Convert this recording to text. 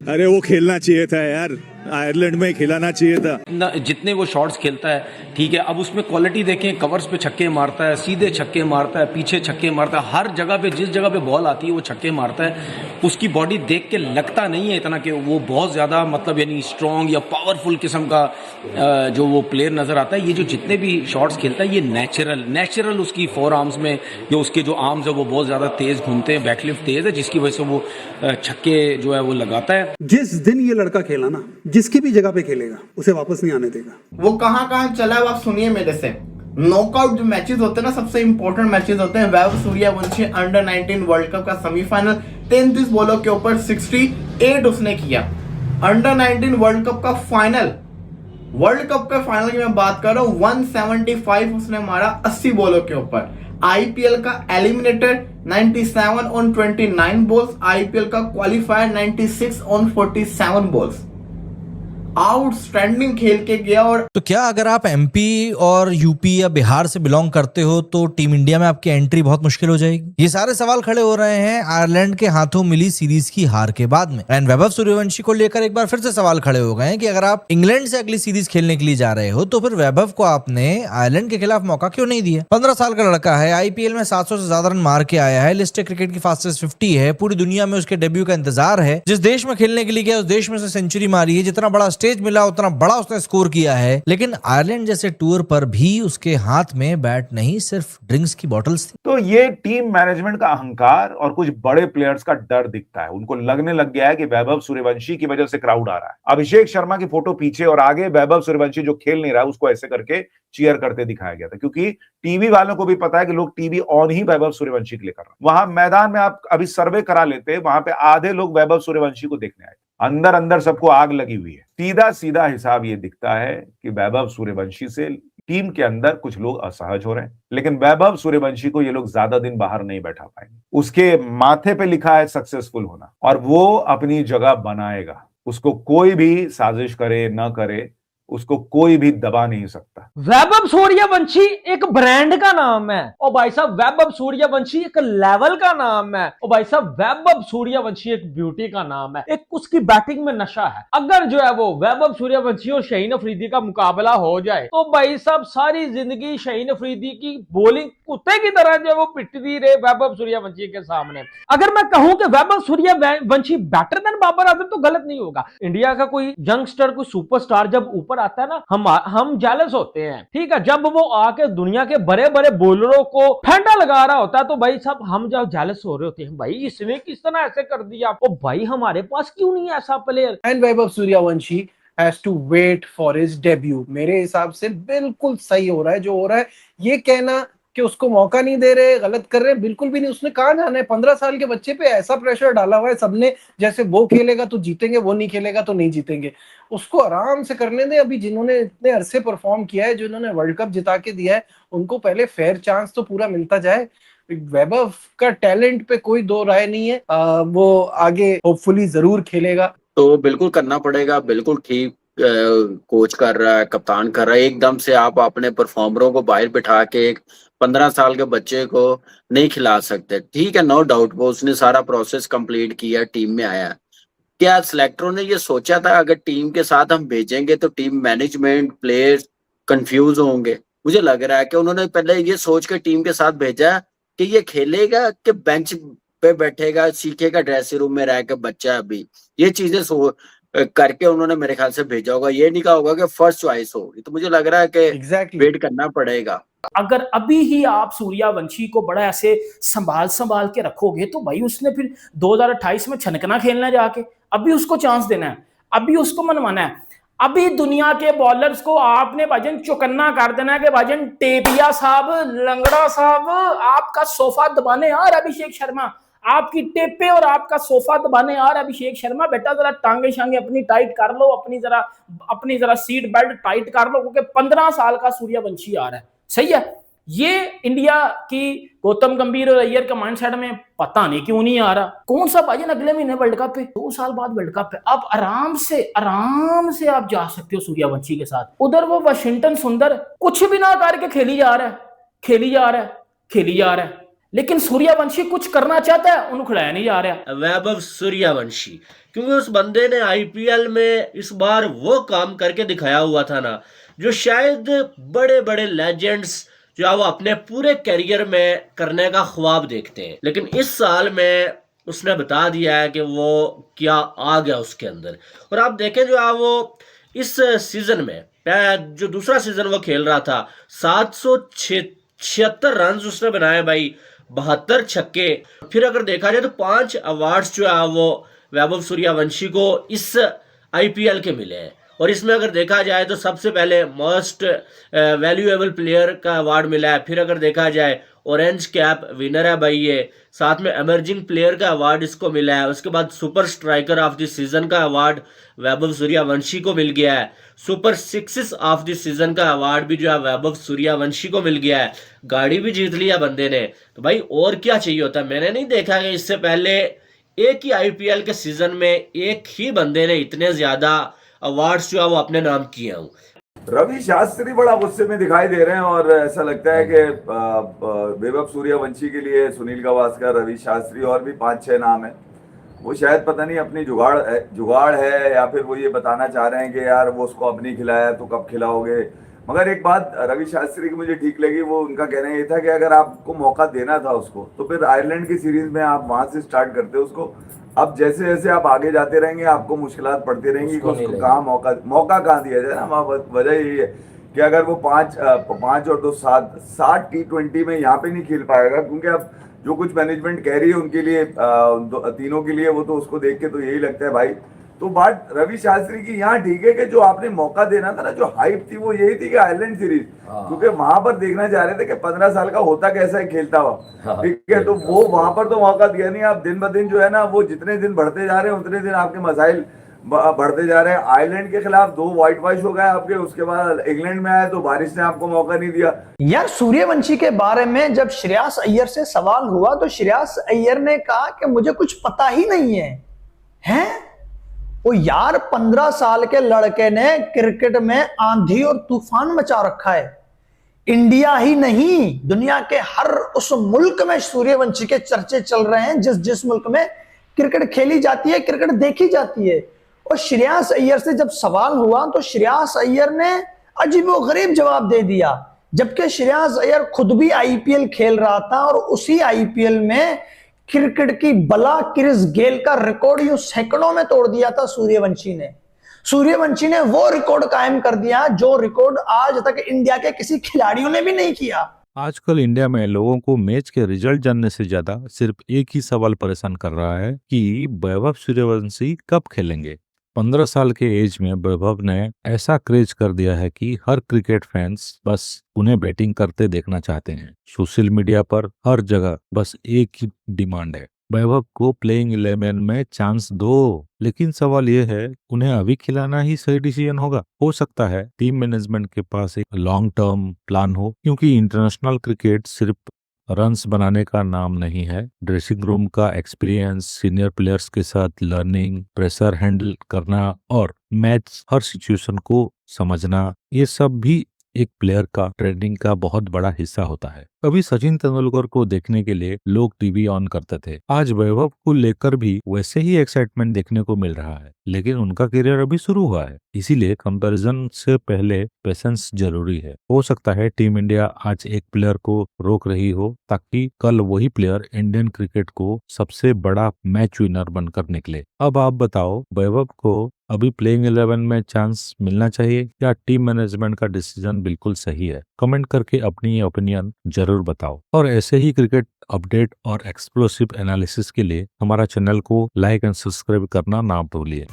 अरे वो खेलना चाहिए था यार, आयरलैंड में खिलाना चाहिए था। जितने वो शॉट्स खेलता है ठीक है, अब उसमें क्वालिटी देखें, कवर्स पे छक्के मारता है, सीधे छक्के मारता है, पीछे छक्के मारता है, हर जगह पे जिस जगह पे बॉल आती है वो छक्के मारता है। उसकी बॉडी देख के लगता नहीं है इतना कि वो बहुत ज़्यादा मतलब यानी स्ट्रॉन्ग या पावरफुल किस्म का जो वो प्लेयर नज़र आता है। ये जो जितने भी शॉट्स खेलता है ये नेचुरल उसकी फोर आर्म्स में जो उसके जो आर्म्स है वो बहुत ज़्यादा तेज़ घूमते हैं, बैकलिफ्ट तेज़ है, जिसकी वजह से वो छक्के जो है वो लगाता है। जिस दिन ये लड़का खेला ना, जिसकी भी जगह पे खेलेगा उसे वापस नहीं आने देगा। वो कहां कहां चला है आप सुनिए मेरे से। नॉकआउट जो मैचेस होते हैं ना, सबसे इंपॉर्टेंट मैचेस होते हैं। Vaibhav Suryavanshi under 19 world cup का सेमीफाइनल 33 बॉलों के ऊपर 68 उसने किया। अंडर 19 वर्ल्ड कप का फाइनल की मैं बात कर रहा हूं, 175 उसने मारा 80 बॉलों के ऊपर। आईपीएल का एलिमिनेटर 97 ऑन 29 बॉल्स, आईपीएल का क्वालिफायर 96 ऑन 47 बॉल्स। आउटस्टैंडिंग खेल के गया। और तो क्या अगर आप एमपी और यूपी या बिहार से बिलोंग करते हो तो टीम इंडिया में आपकी एंट्री बहुत मुश्किल हो जाएगी? ये सारे सवाल खड़े हो रहे हैं आयरलैंड के हाथों मिली सीरीज की हार के बाद में। एंड वैभव सूर्यवंशी को लेकर एक बार फिर से सवाल खड़े हो गए हैं कि अगर आप इंग्लैंड से अगली सीरीज खेलने के लिए जा रहे हो तो फिर वैभव को आपने आयरलैंड के खिलाफ मौका क्यों नहीं दिया? 15 साल का लड़का है, आईपीएल में 700 से ज्यादा रन मार के आया है, लिस्ट क्रिकेट की फास्टेस्ट 50 है, पूरी दुनिया में उसके डेब्यू का इंतजार है। जिस देश में खेलने के लिए गया उस देश में से सेंचुरी मारी है, जितना बड़ा स्टेज मिला उतना बड़ा उसने स्कोर किया है। लेकिन आयरलैंड जैसे टूर पर भी उसके हाथ में बैट नहीं, सिर्फ ड्रिंक्स की बोतल्स थी। तो ये टीम मैनेजमेंट का अहंकार और कुछ बड़े प्लेयर्स का डर दिखता है। उनको लगने लग गया है कि वैभव सूर्यवंशी की वजह से क्राउड आ रहा है। अभिषेक शर्मा की फोटो पीछे और आगे वैभव सूर्यवंशी जो खेल नहीं रहा है उसको ऐसे करके चीयर करते दिखाया गया था, क्योंकि टीवी वालों को भी पता है कि लोग टीवी ऑन ही वैभव सूर्यवंशी के लिए कर रहे हैं। वहां मैदान में आप अभी सर्वे करा लेते, वहां पे आधे लोग वैभव सूर्यवंशी को देखने आए। अंदर अंदर सबको आग लगी हुई है। सीधा सीधा हिसाब ये दिखता है कि वैभव सूर्यवंशी से टीम के अंदर कुछ लोग असहज हो रहे हैं, लेकिन वैभव सूर्यवंशी को ये लोग ज्यादा दिन बाहर नहीं बैठा पाएंगे। उसके माथे पे लिखा है सक्सेसफुल होना, और वो अपनी जगह बनाएगा। उसको कोई भी साजिश करे न करे, उसको कोई भी दबा नहीं सकता। वैभव सूर्यवंशी एक ब्रांड का नाम है और भाई साहब वैभव सूर्यवंशी एक लेवल का नाम है और भाई साहब वैभव सूर्यवंशी एक ब्यूटी का नाम है। एक उसकी बैटिंग में नशा है। अगर जो है वो वैभव सूर्यवंशी और शाहीन अफरीदी का मुकाबला हो जाए तो भाई साहब सारी जिंदगी शाहीन अफरीदी की बॉलिंग कुत्ते की तरह जो है वो पिटती रहे वैभव सूर्यवंशी के सामने। अगर मैं कहूं कि वैभव सूर्यवंशी बेटर देन बाबर आजम तो गलत नहीं होगा। इंडिया का कोई यंगस्टर, कोई सुपरस्टार जब ऊपर आता है ना, हम जेलस होते हैं, ठीक है। जब वो आके दुनिया के बड़े बड़े बॉलरों को फेंटा लगा रहा होता है तो भाई साहब हम जब जेलस हो रहे होते हैं, भाई इसने किस तरह ऐसे कर दिया, ओ भाई हमारे पास क्यों नहीं ऐसा player. And Vaibhav Suryavanshi has to wait for his debut. मेरे हिसाब से बिल्कुल सही हो रहा है जो हो रहा है। ये कहना कि उसको मौका नहीं दे रहे, गलत कर रहे हैं, बिल्कुल भी नहीं। उसने कहाँ जाना है? 15 साल के बच्चे पे ऐसा प्रेशर डाला हुआ है सबने, जैसे वो खेलेगा तो जीतेंगे, वो नहीं खेलेगा तो नहीं जीतेंगे। उसको आराम से करने दे। अभी जिन्होंने इतने अरसे परफॉर्म किया है, जिन्होंने वर्ल्ड कप जिता के दिया है, उनको पहले फेयर चांस तो पूरा मिलता जाए। वैभव का टैलेंट पे कोई दो राय नहीं है। वो आगे होपफुली जरूर खेलेगा। तो बिल्कुल करना पड़ेगा, बिल्कुल ठीक कोच कर रहा है, कप्तान कर रहा है। एकदम से आप अपने परफॉर्मरों को बाहर बिठा के एक 15 साल के बच्चे को नहीं खिला सकते। ठीक है, नो डाउट वो उसने सारा प्रोसेस कंप्लीट किया, टीम में आया। क्या सिलेक्टरों ने ये सोचा था अगर टीम के साथ हम भेजेंगे तो टीम मैनेजमेंट प्लेयर्स कंफ्यूज होंगे? मुझे लग रहा है कि उन्होंने पहले ये सोच के टीम के साथ भेजा कि ये खेलेगा कि बेंच पे बैठेगा, सीखेगा ड्रेसिंग रूम में रह के बच्चा। अभी ये चीजें करके उन्होंने मेरे ख्याल से भेजा होगा। ये नहीं कहा होगा कि फर्स्ट चॉइस हो। तो मुझे लग रहा है कि वेट करना पड़ेगा। अगर अभी ही आप सूर्यवंशी को बड़ा ऐसे संभाल के रखोगे तो भाई उसने फिर 2028 में छनकना खेलना जाके। अभी उसको चांस देना है, अभी उसको मनवाना है। अभी दुनिया के बॉलर्स को आपने भाजन चौकन्ना कर देना है कि भाजन टेपिया साहब, लंगड़ा साहब, आपका सोफा दबाने यार अभिषेक शर्मा, आपकी टेपे और आपका सोफा दबाने यार अभिषेक शर्मा। बेटा जरा टांगे शांगे अपनी टाइट कर लो, अपनी जरा सीट बेल्ट टाइट कर लो, क्योंकि 15 साल का सूर्यवंशी आ रहा है। सही है, ये इंडिया की गौतम गंभीर और अय्यर के माइंडसेट में पता नहीं क्यों नहीं आ रहा। कौन सा भाईजान अगले महीने वर्ल्ड कप है, 2 साल बाद वर्ल्ड कप है। आप आराम से आप जा सकते हो सूर्यवंशी के साथ। उधर वो वाशिंगटन सुंदर कुछ भी ना करके खेली जा रहा है। लेकिन सूर्यवंशी कुछ करना चाहता है, उन्हें खिलाया नहीं जा रहा। वैभव सूर्यवंशी, क्योंकि उस बंदे ने आईपीएल में इस बार वो काम करके दिखाया हुआ था ना, जो शायद बड़े बड़े लेजेंड्स जो वो अपने पूरे करियर में करने का ख्वाब देखते हैं। लेकिन इस साल में उसने बता दिया है कि वो क्या आ गया उसके अंदर। और आप देखें जो वो इस सीजन में जो दूसरा सीजन वो खेल रहा था, 776 रन उसने बनाए भाई, 72 छक्के। फिर अगर देखा जाए तो 5 अवार्ड्स जो है वो वैभव सूर्यवंशी को इस आईपीएल के मिले हैं। और इसमें अगर देखा जाए तो सबसे पहले मोस्ट वैल्यूएबल प्लेयर का अवार्ड मिला है। फिर अगर देखा जाए ऑरेंज कैप विनर है भाई ये, साथ में एमर्जिंग प्लेयर का अवार्ड इसको मिला है। उसके बाद super striker of the season का अवार्ड वैभव सूर्यवंशी को मिल गया है। Super sixes of the season का अवार्ड भी जो है वैभव सूर्यवंशी को मिल गया है। गाड़ी भी जीत लिया बंदे ने, तो भाई और क्या चाहिए होता है। मैंने नहीं देखा कि इससे पहले एक ही आईपीएल के सीजन में एक ही बंदे ने इतने ज्यादा अवार्ड्स जो है वो अपने नाम किए हूँ। रवि शास्त्री बड़ा गुस्से में दिखाई दे रहे हैं और ऐसा लगता है कि वैभव सूर्यवंशी के लिए सुनील गावस्कर, रवि शास्त्री और भी 5-6 नाम है। वो शायद पता नहीं अपनी जुगाड़ है या फिर वो ये बताना चाह रहे हैं कि यार वो उसको अब नहीं खिलाया तो कब खिलाओगे। मगर एक बात रवि शास्त्री की मुझे ठीक लगी, वो उनका कहना ये था कि अगर आपको मौका देना था उसको तो फिर आयरलैंड की सीरीज में आप वहां से स्टार्ट करते उसको। अब जैसे जैसे आप आगे जाते रहेंगे आपको मुश्किलात पड़ती रहेंगी कि उसको कहाँ मौका कहाँ दिया जाए ना। वजह यही है कि अगर वो 5 और 2 7 T20 में यहाँ पे नहीं खेल पाएगा, क्योंकि अब जो कुछ मैनेजमेंट कह रही है उनके लिए तीनों के लिए, वो तो उसको देख के तो यही लगता है भाई। तो बात रवि शास्त्री की यहाँ ठीक है कि जो आपने मौका देना था ना, जो हाइप थी वो यही थी कि आयरलैंड सीरीज, क्योंकि वहां पर देखना चाह रहे थे कि 15 साल का होता कैसा है खेलता हुआ, ठीक है। तो वो वहां पर तो मौका दिया नहीं। आप दिन ब दिन जो है ना, वो जितने दिन बढ़ते जा रहे हैं उतने दिन आपके मसाइल बढ़ते जा रहे हैं। आयरलैंड के खिलाफ 2 व्हाइट वॉश हो गए आपके, उसके बाद इंग्लैंड में आए तो बारिश ने आपको मौका नहीं दिया। यार सूर्यवंशी के बारे में जब श्रेयस अय्यर से सवाल हुआ तो श्रेयस अय्यर ने कहा कि मुझे कुछ पता ही नहीं है। हैं वो यार 15 साल के लड़के ने क्रिकेट में आंधी और तूफान मचा रखा है। इंडिया ही नहीं, दुनिया के हर उस मुल्क में सूर्यवंशी के चर्चे चल रहे हैं जिस मुल्क में क्रिकेट खेली जाती है, क्रिकेट देखी जाती है। और श्रेयस अय्यर से जब सवाल हुआ तो श्रेयस अय्यर ने अजीबोगरीब जवाब दे दिया, जबकि श्रेयस अय्यर खुद भी आईपीएल खेल रहा था और उसी आईपीएल में क्रिकेट की बला क्रिस गेल का रिकॉर्ड यूं सैकड़ों में तोड़ दिया था सूर्यवंशी ने वो रिकॉर्ड कायम कर दिया जो रिकॉर्ड आज तक इंडिया के किसी खिलाड़ियों ने भी नहीं किया। आजकल इंडिया में लोगों को मैच के रिजल्ट जानने से ज्यादा सिर्फ एक ही सवाल परेशान कर रहा है कि वैभव सूर्यवंशी कब खेलेंगे। 15 साल के एज में वैभव ने ऐसा क्रेज कर दिया है कि हर क्रिकेट फैंस बस उन्हें बैटिंग करते देखना चाहते हैं। सोशल मीडिया पर हर जगह बस एक ही डिमांड है, वैभव को प्लेइंग 11 में चांस दो। लेकिन सवाल यह है, उन्हें अभी खिलाना ही सही डिसीजन होगा? हो सकता है टीम मैनेजमेंट के पास एक लॉन्ग टर्म प्लान हो, क्योंकि इंटरनेशनल क्रिकेट सिर्फ रन्स बनाने का नाम नहीं है। ड्रेसिंग रूम का एक्सपीरियंस, सीनियर प्लेयर्स के साथ लर्निंग, प्रेशर हैंडल करना और मैच हर सिचुएशन को समझना, ये सब भी एक प्लेयर का ट्रेनिंग का बहुत बड़ा हिस्सा होता है। कभी सचिन तेंदुलकर को देखने के लिए लोग टीवी ऑन करते थे, आज वैभव को लेकर भी वैसे ही एक्साइटमेंट देखने को मिल रहा है। लेकिन उनका करियर अभी शुरू हुआ है, इसीलिए कंपैरिजन से पहले पेशेंस जरूरी है। हो सकता है टीम इंडिया आज एक प्लेयर को रोक रही हो ताकि कल वही प्लेयर इंडियन क्रिकेट को सबसे बड़ा मैच विनर बनकर निकले। अब आप बताओ, वैभव को अभी प्लेइंग 11 में चांस मिलना चाहिए या टीम मैनेजमेंट का डिसीजन बिल्कुल सही है? कमेंट करके अपनी ओपिनियन जरूर बताओ। और ऐसे ही क्रिकेट अपडेट और एक्सप्लोसिव एनालिसिस के लिए हमारा चैनल को लाइक एंड सब्सक्राइब करना ना भूलिए।